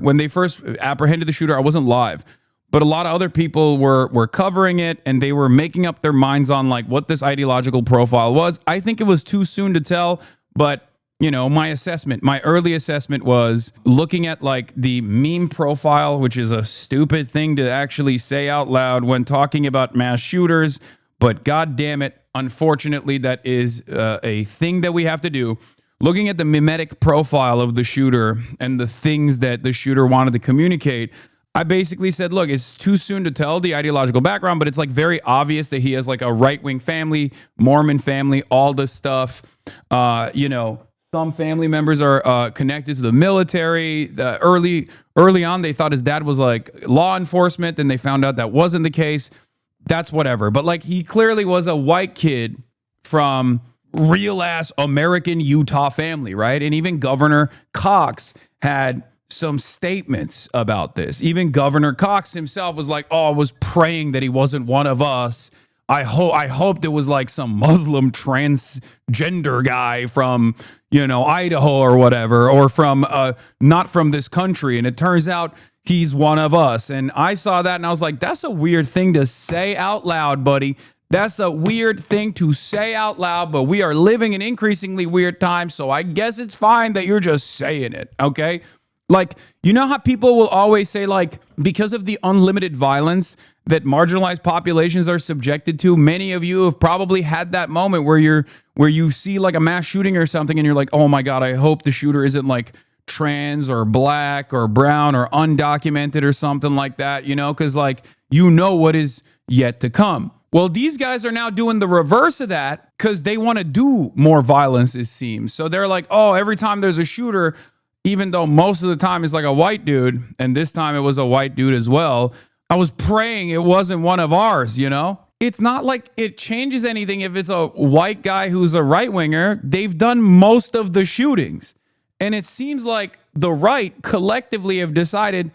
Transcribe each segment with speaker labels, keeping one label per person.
Speaker 1: When they first apprehended the shooter, I wasn't live, but a lot of other people were covering it, and they were making up their minds on like what this ideological profile was. I think it was too soon to tell, but my early assessment was looking at like the meme profile, which is a stupid thing to actually say out loud when talking about mass shooters. But God damn it, unfortunately, that is a thing that we have to do. Looking at the mimetic profile of the shooter and the things that the shooter wanted to communicate, I basically said, look, it's too soon to tell the ideological background, but it's like very obvious that he has like a right-wing family, Mormon family, all this stuff. Some family members are connected to the military. Early on, they thought his dad was like law enforcement, and they found out that wasn't the case. That's whatever. But like, he clearly was a white kid from real ass American Utah family, right? And even Governor Cox had some statements about this. Even Governor Cox himself was like, "Oh, I was praying that he wasn't one of us. I hoped it was like some Muslim transgender guy from, Idaho or whatever, or from not from this country." And it turns out he's one of us. And I saw that and I was like, that's a weird thing to say out loud, buddy. That's a weird thing to say out loud, but we are living in increasingly weird times, so I guess it's fine that you're just saying it, okay? Like, you know how people will always say, like, because of the unlimited violence that marginalized populations are subjected to, many of you have probably had that moment where you see like a mass shooting or something and you're like, oh my God, I hope the shooter isn't like trans or black or brown or undocumented or something like that, because like, what is yet to come. Well, these guys are now doing the reverse of that because they want to do more violence, it seems. So they're like, oh, every time there's a shooter, even though most of the time it's like a white dude, and this time it was a white dude as well, I was praying it wasn't one of ours, It's not like it changes anything if it's a white guy who's a right-winger. They've done most of the shootings. And it seems like the right collectively have decided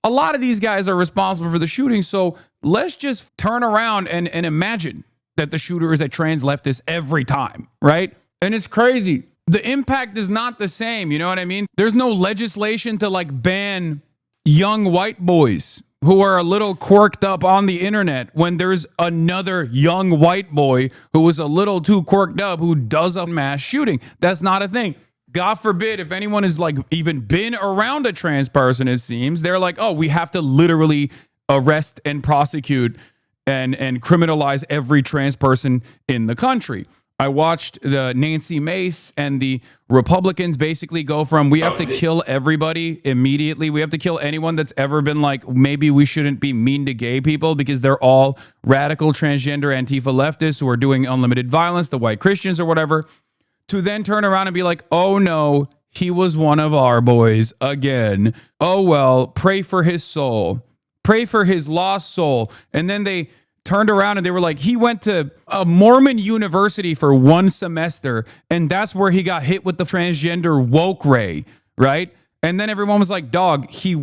Speaker 1: a lot of these guys are responsible for the shooting, so let's just turn around and imagine that the shooter is a trans leftist every time, right? And it's crazy. The impact is not the same, you know what I mean? There's no legislation to like ban young white boys who are a little quirked up on the internet when there's another young white boy who is a little too quirked up who does a mass shooting. That's not a thing. God forbid, if anyone has like even been around a trans person, it seems, they're like, oh, we have to literally arrest and prosecute and criminalize every trans person in the country. I watched the Nancy Mace and the Republicans basically go from, we have to kill everybody immediately. We have to kill anyone that's ever been like, maybe we shouldn't be mean to gay people because they're all radical transgender Antifa leftists who are doing unlimited violence, the white Christians or whatever, to then turn around and be like, oh no, he was one of our boys again. Oh well, pray for his soul. Pray for his lost soul. And then they turned around and they were like, he went to a Mormon university for one semester, and that's where he got hit with the transgender woke ray, right? And then everyone was like, dog, he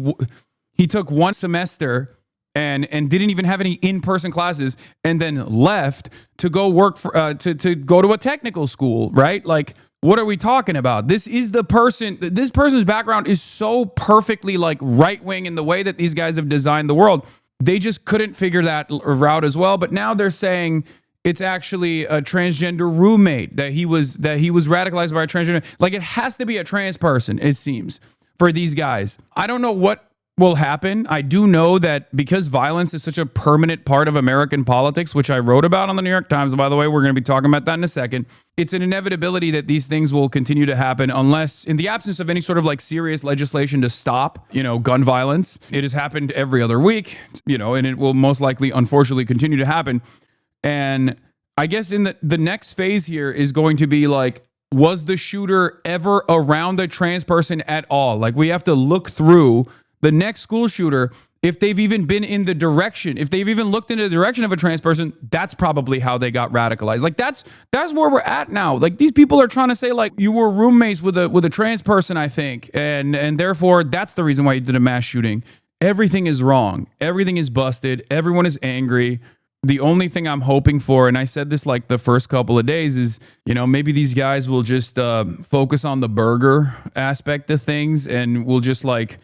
Speaker 1: took one semester and didn't even have any in-person classes, and then left to go work for to go to a technical school, right? Like, what are we talking about? This person's background is so perfectly like right-wing in the way that these guys have designed the world. They just couldn't figure that route as well. But now they're saying it's actually a transgender roommate, that he was radicalized by a transgender. Like, it has to be a trans person, it seems, for these guys. I don't know what will happen. I do know that because violence is such a permanent part of American politics, which I wrote about on the New York Times, by the way, we're going to be talking about that in a second. It's an inevitability that these things will continue to happen unless, in the absence of any sort of like serious legislation to stop, gun violence. It has happened every other week, and it will most likely, unfortunately, continue to happen. And I guess in the next phase here is going to be like, was the shooter ever around a trans person at all? Like, we have to look through the next school shooter, if they've even been in the direction, if they've even looked into the direction of a trans person, that's probably how they got radicalized. Like, that's where we're at now. Like, these people are trying to say, like, you were roommates with a trans person, I think, and therefore that's the reason why you did a mass shooting. Everything is wrong. Everything is busted. Everyone is angry. The only thing I'm hoping for, and I said this like the first couple of days, is, maybe these guys will just focus on the burger aspect of things, and we'll just like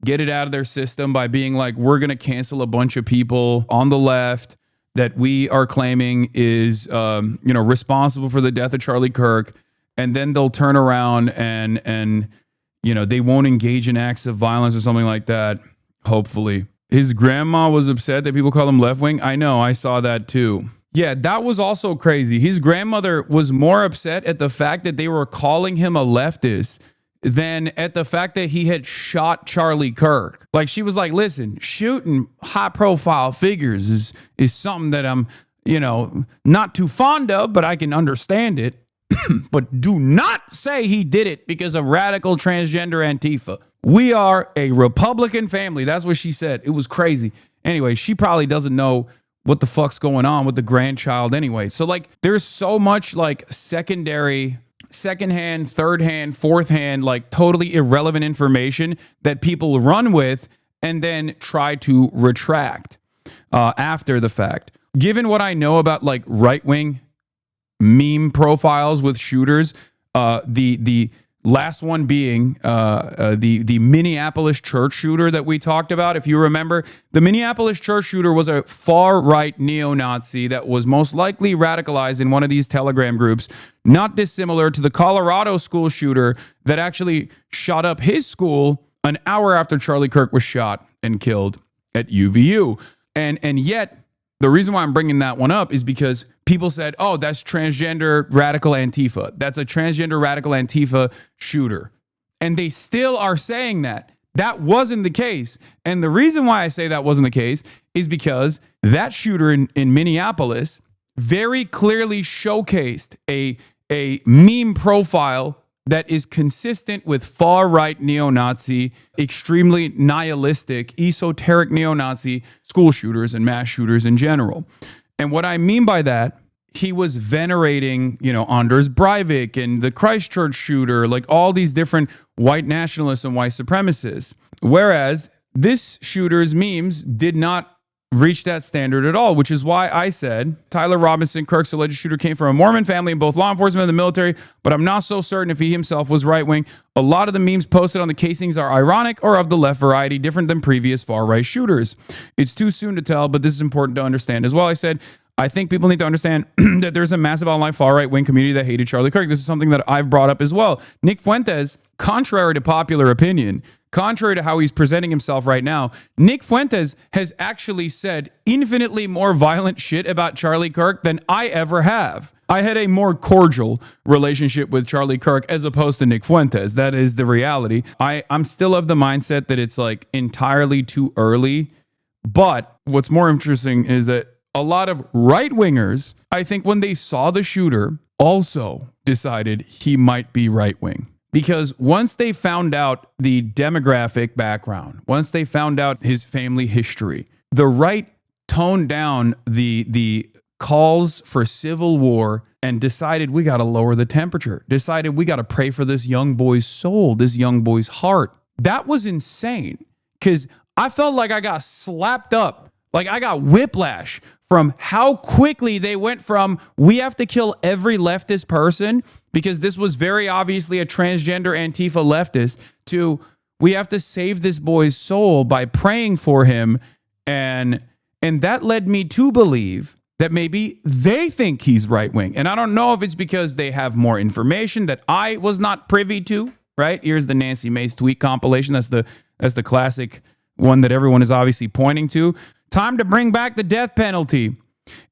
Speaker 1: get it out of their system by being like, we're going to cancel a bunch of people on the left that we are claiming is, responsible for the death of Charlie Kirk. And then they'll turn around and they won't engage in acts of violence or something like that. Hopefully. His grandma was upset that people call him left wing. I know. I saw that too. Yeah, that was also crazy. His grandmother was more upset at the fact that they were calling him a leftist than at the fact that he had shot Charlie Kirk. Like, she was like, listen, shooting high profile figures is something that I'm, not too fond of, but I can understand it. But do not say he did it because of radical transgender Antifa. We are a Republican family. That's what she said. It was crazy. Anyway, she probably doesn't know what the fuck's going on with the grandchild anyway. So like, there's so much like secondary, secondhand, third hand, fourth hand, like totally irrelevant information that people run with and then try to retract after the fact. Given what I know about like right-wing meme profiles with shooters, the last one being the Minneapolis church shooter that we talked about. If you remember, the Minneapolis church shooter was a far-right neo-Nazi that was most likely radicalized in one of these Telegram groups, not dissimilar to the Colorado school shooter that actually shot up his school an hour after Charlie Kirk was shot and killed at UVU. And yet, the reason why I'm bringing that one up is because people said, oh, that's transgender radical Antifa. That's a transgender radical Antifa shooter. And they still are saying that. That wasn't the case. And the reason why I say that wasn't the case is because that shooter in Minneapolis very clearly showcased a meme profile that is consistent with far-right neo-Nazi, extremely nihilistic, esoteric neo-Nazi school shooters and mass shooters in general. And what I mean by that, he was venerating, Anders Breivik and the Christchurch shooter, like all these different white nationalists and white supremacists. Whereas this shooter's memes did not reach that standard at all, which is why I said Tyler Robinson, Kirk's alleged shooter, came from a Mormon family in both law enforcement and the military, but I'm not so certain if he himself was right-wing. A lot of the memes posted on the casings are ironic or of the left variety, different than previous far-right shooters. It's too soon to tell, but this is important to understand. As well, I said, I think people need to understand that there's a massive online far-right wing community that hated Charlie Kirk. This is something that I've brought up as well. Nick Fuentes, contrary to popular opinion, contrary to how he's presenting himself right now, Nick Fuentes has actually said infinitely more violent shit about Charlie Kirk than I ever have. I had a more cordial relationship with Charlie Kirk as opposed to Nick Fuentes. That is the reality. I'm still of the mindset that it's like entirely too early. But what's more interesting is that a lot of right-wingers, I think when they saw the shooter, also decided he might be right-wing. Because once they found out the demographic background, once they found out his family history, the right toned down the calls for civil war and decided we got to lower the temperature, decided we got to pray for this young boy's soul, this young boy's heart. That was insane because I felt like I got slapped up, like I got whiplash from how quickly they went from we have to kill every leftist person because this was very obviously a transgender Antifa leftist to we have to save this boy's soul by praying for him. And that led me to believe that maybe they think he's right wing. And I don't know if it's because they have more information that I was not privy to, right? Here's the Nancy Mace tweet compilation. That's the classic one that everyone is obviously pointing to. Time to bring back the death penalty.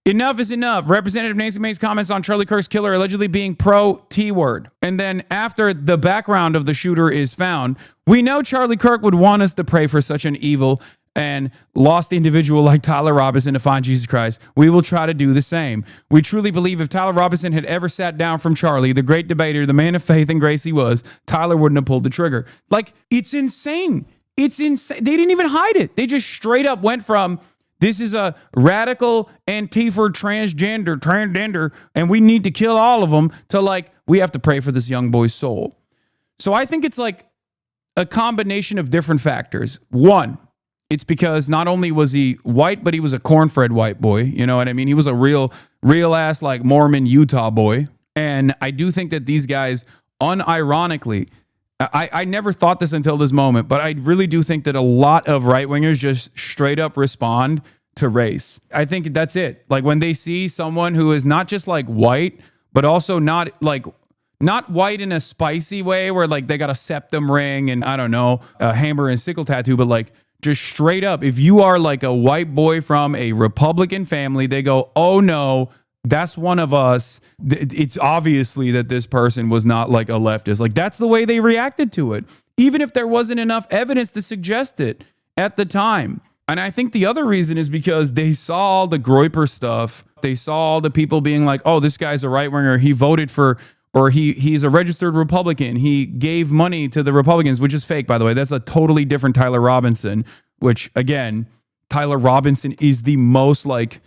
Speaker 1: Enough is enough. Representative Nancy Mace comments on Charlie Kirk's killer allegedly being pro T-word. And then after the background of the shooter is found, we know Charlie Kirk would want us to pray for such an evil and lost individual like Tyler Robinson to find Jesus Christ. We will try to do the same. We truly believe if Tyler Robinson had ever sat down from Charlie, the great debater, the man of faith and grace he was, Tyler wouldn't have pulled the trigger. Like, it's insane. It's insane. They didn't even hide it. They just straight up went from this is a radical Antifa transgender, and we need to kill all of them to like, we have to pray for this young boy's soul. So I think it's like a combination of different factors. One, it's because not only was he white, but he was a corn-fed white boy. You know what I mean? He was a real ass like Mormon Utah boy. And I do think that these guys unironically I never thought this until this moment, but I really do think that a lot of right wingers just straight up respond to race. I think that's it. Like when they see someone who is not just like white, but also not white in a spicy way where like they got a septum ring and I don't know, a hammer and sickle tattoo, but like just straight up, if you are like a white boy from a Republican family, they go, oh no, that's one of us. It's obviously that this person was not like a leftist. Like that's the way they reacted to it, even if there wasn't enough evidence to suggest it at the time. And I think the other reason is because they saw all the Groyper stuff. They saw all the people being like, oh, this guy's a right winger. He voted for, or he's a registered Republican. He gave money to the Republicans, which is fake, by the way. That's a totally different Tyler Robinson, which again, Tyler Robinson is the most like,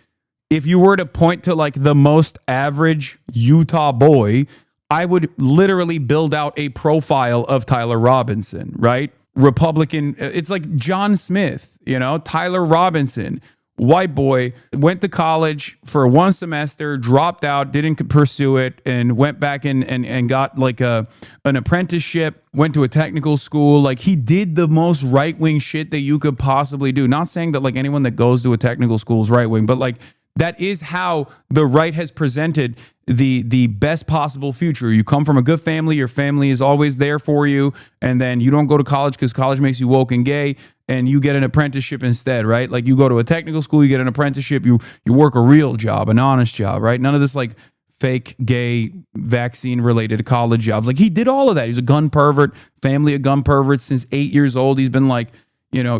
Speaker 1: if you were to point to like the most average Utah boy, I would literally build out a profile of Tyler Robinson, right? Republican. It's like John Smith, Tyler Robinson, white boy, went to college for one semester, dropped out, didn't pursue it, and went back and got like an apprenticeship, went to a technical school. Like he did the most right-wing shit that you could possibly do. Not saying that like anyone that goes to a technical school is right-wing, but like that is how the right has presented the best possible future. You come from a good family, your family is always there for you, and then you don't go to college because college makes you woke and gay, and you get an apprenticeship instead, right? Like you go to a technical school, you get an apprenticeship, you work a real job, an honest job, right? None of this like fake gay vaccine related college jobs. Like he did all of that. He's a gun pervert, family of gun perverts since 8 years old. He's been like,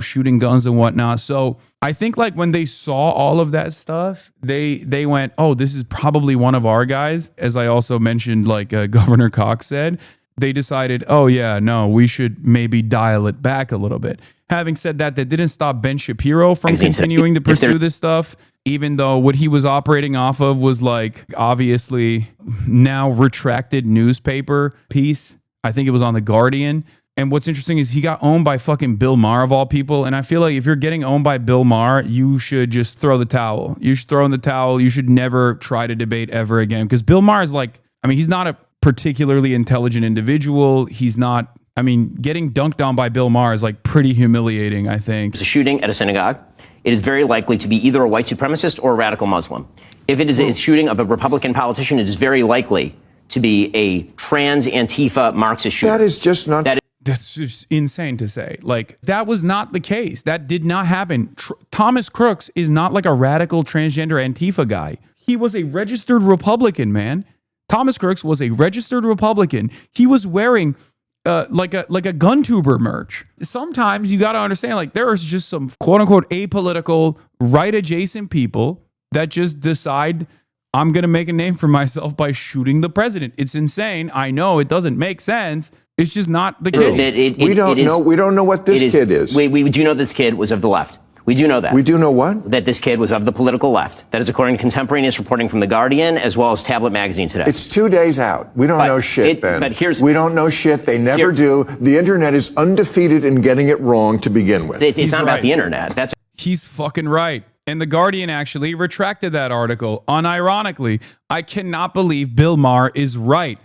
Speaker 1: shooting guns and whatnot. So I think like when they saw all of that stuff, they went, oh, this is probably one of our guys. As I also mentioned, like Governor Cox said, they decided, oh yeah, no, we should maybe dial it back a little bit. Having said that, that didn't stop Ben Shapiro from continuing to pursue this stuff, even though what he was operating off of was like obviously now retracted newspaper piece. I think it was on The Guardian. And what's interesting is he got owned by fucking Bill Maher of all people. And I feel like if you're getting owned by Bill Maher, you should just throw the towel. You should throw in the towel. You should never try to debate ever again. Because Bill Maher is like, he's not a particularly intelligent individual. He's not, getting dunked on by Bill Maher is like pretty humiliating, I think.
Speaker 2: It's a shooting at a synagogue. It is very likely to be either a white supremacist or a radical Muslim. If it is a shooting of a Republican politician, it is very likely to be a trans Antifa Marxist shooter.
Speaker 3: That is just not.
Speaker 1: That's just insane to say. Like, that was not the case. That did not happen. Thomas Crooks is not like a radical transgender Antifa guy. He was a registered Republican, man. Thomas Crooks was a registered Republican. He was wearing like a GunTuber merch. Sometimes you got to understand, like, there is just some quote unquote apolitical right adjacent people that just decide, I'm going to make a name for myself by shooting the president. It's insane. I know it doesn't make sense. It's just not the case.
Speaker 3: We don't know what this kid is.
Speaker 2: We do know this kid was of the left. We do know that.
Speaker 3: We do know what?
Speaker 2: That this kid was of the political left. That is according to contemporaneous reporting from The Guardian as well as Tablet Magazine today.
Speaker 3: It's 2 days out. We don't know shit, Ben.
Speaker 2: But
Speaker 3: we don't know shit. They never do. The internet is undefeated in getting it wrong to begin with.
Speaker 2: It's not about the internet.
Speaker 1: He's fucking right. And The Guardian actually retracted that article. Unironically, I cannot believe Bill Maher is right.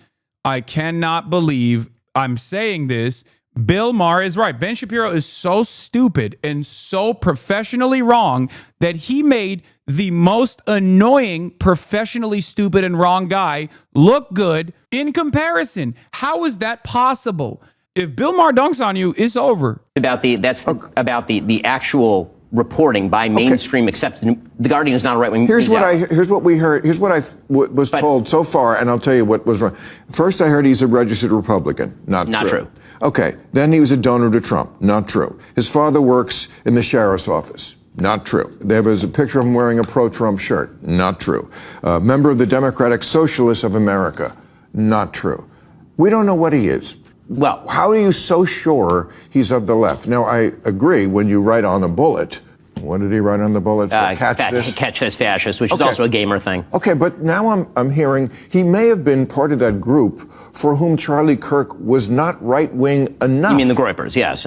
Speaker 1: I cannot believe I'm saying this. Bill Maher is right. Ben Shapiro is so stupid and so professionally wrong that he made the most annoying, professionally stupid and wrong guy look good in comparison. How is that possible? If Bill Maher dunks on you, it's over.
Speaker 2: About the actual reporting by mainstream accepted. The Guardian is not a right-wing.
Speaker 3: Here's what we heard. Here's what I was told so far, and I'll tell you what was wrong. First, I heard he's a registered Republican. Not true. Okay. Then he was a donor to Trump. Not true. His father works in the sheriff's office. Not true. There was a picture of him wearing a pro-Trump shirt. Not true. Member of the Democratic Socialists of America. Not true. We don't know what he is.
Speaker 2: Well,
Speaker 3: how are you so sure he's of the left? Now, I agree when you write on a bullet. What did he write on the bullet? Catch
Speaker 2: this fascist, which is also a gamer thing.
Speaker 3: Okay, but now I'm hearing he may have been part of that group for whom Charlie Kirk was not right-wing enough.
Speaker 2: You mean the Groypers? Yes.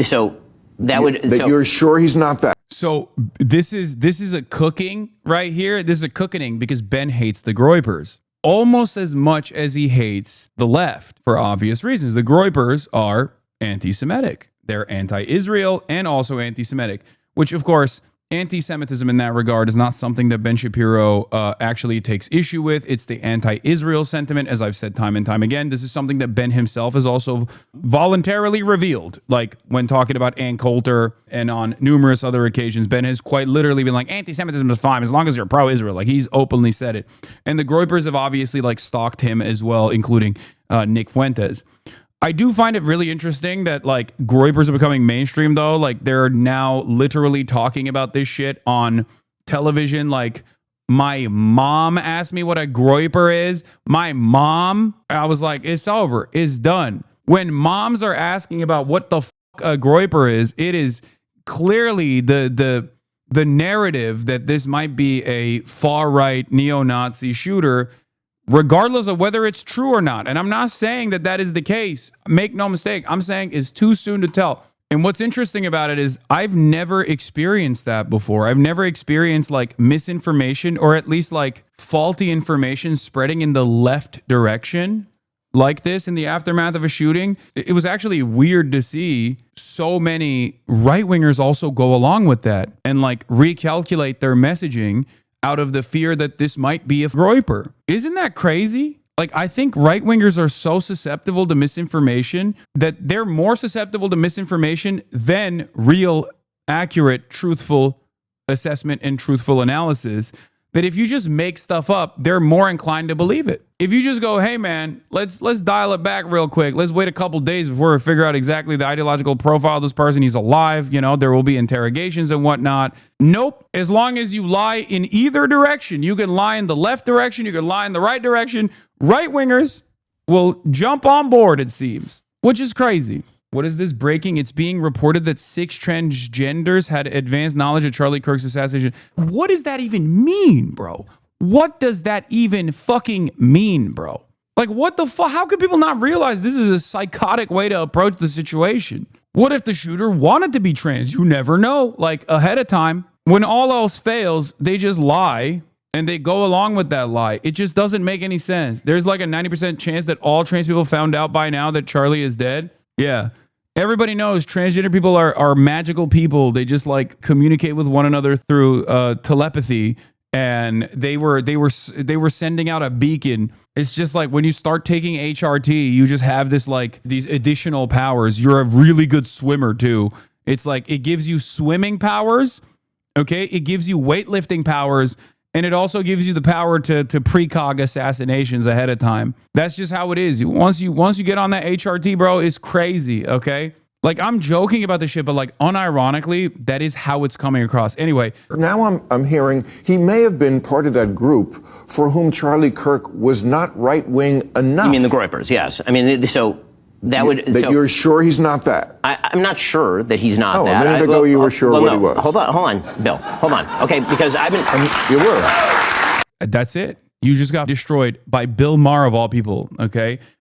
Speaker 2: So that would.
Speaker 3: You're sure he's not that?
Speaker 1: So this is a cooking right here. This is a cooking because Ben hates the Groypers. almost as much as he hates the left for obvious reasons. The Groypers are anti-Semitic. They're anti-Israel and also anti-Semitic, which, of course, anti-Semitism in that regard is not something that Ben Shapiro actually takes issue with. It's the anti-Israel sentiment, as I've said time and time again. This is something that Ben himself has also voluntarily revealed. Like when talking about Ann Coulter and on numerous other occasions, Ben has quite literally been like, anti-Semitism is fine as long as you're pro-Israel. Like he's openly said it. And the Groypers have obviously like stalked him as well, including Nick Fuentes. I do find it really interesting that like Groypers are becoming mainstream though. Like they're now literally talking about this shit on television. Like my mom asked me what a Groyper is. My mom, I was like, it's over. It's done. When moms are asking about what the fuck a Groyper is, it is clearly the narrative that this might be a far-right neo-Nazi shooter, regardless of whether it's true or not. And I'm not saying that that is the case. Make no mistake. I'm saying it's too soon to tell. And what's interesting about it is I've never experienced that before. I've never experienced like misinformation or at least like faulty information spreading in the left direction like this in the aftermath of a shooting. It was actually weird to see so many right-wingers also go along with that and like recalculate their messaging out of the fear that this might be a Groyper. Isn't that crazy? Like, I think right-wingers are so susceptible to misinformation that they're more susceptible to misinformation than real, accurate, truthful assessment and truthful analysis, that if you just make stuff up, they're more inclined to believe it. If you just go, hey man, let's dial it back real quick. Let's wait a couple days before we figure out exactly the ideological profile of this person. He's alive. You know, there will be interrogations and whatnot. Nope. As long as you lie in either direction, you can lie in the left direction, you can lie in the right direction. Right-wingers will jump on board, it seems, which is crazy. What is this breaking? It's being reported that 6 transgenders had advanced knowledge of Charlie Kirk's assassination. What does that even mean, bro? What does that even fucking mean, bro? Like, what the fuck? How could people not realize this is a psychotic way to approach the situation? What if the shooter wanted to be trans? You never know. Like, ahead of time, when all else fails, they just lie and they go along with that lie. It just doesn't make any sense. There's like a 90% chance that all trans people found out by now that Charlie is dead. Yeah. Everybody knows transgender people are magical people. They just like communicate with one another through telepathy, and they were sending out a beacon. It's just like when you start taking HRT, you just have this like these additional powers. You're a really good swimmer too. It's like it gives you swimming powers, okay? It gives you weightlifting powers, and it also gives you the power to precog assassinations ahead of time. That's just how it is. Once you get on that HRT, bro, it's crazy, okay? Like, I'm joking about this shit, but like unironically, that is how it's coming across. Anyway.
Speaker 3: Now I'm hearing he may have been part of that group for whom Charlie Kirk was not right-wing enough.
Speaker 2: You mean the Groypers, yes. I mean, so that would...
Speaker 3: That you're sure he's not that?
Speaker 2: I'm not sure that he's not that.
Speaker 3: A minute ago you were sure what he was.
Speaker 2: Hold on, Bill. Hold on. Okay, because I've been...
Speaker 3: You were.
Speaker 1: That's it. You just got destroyed by Bill Maher of all people, okay?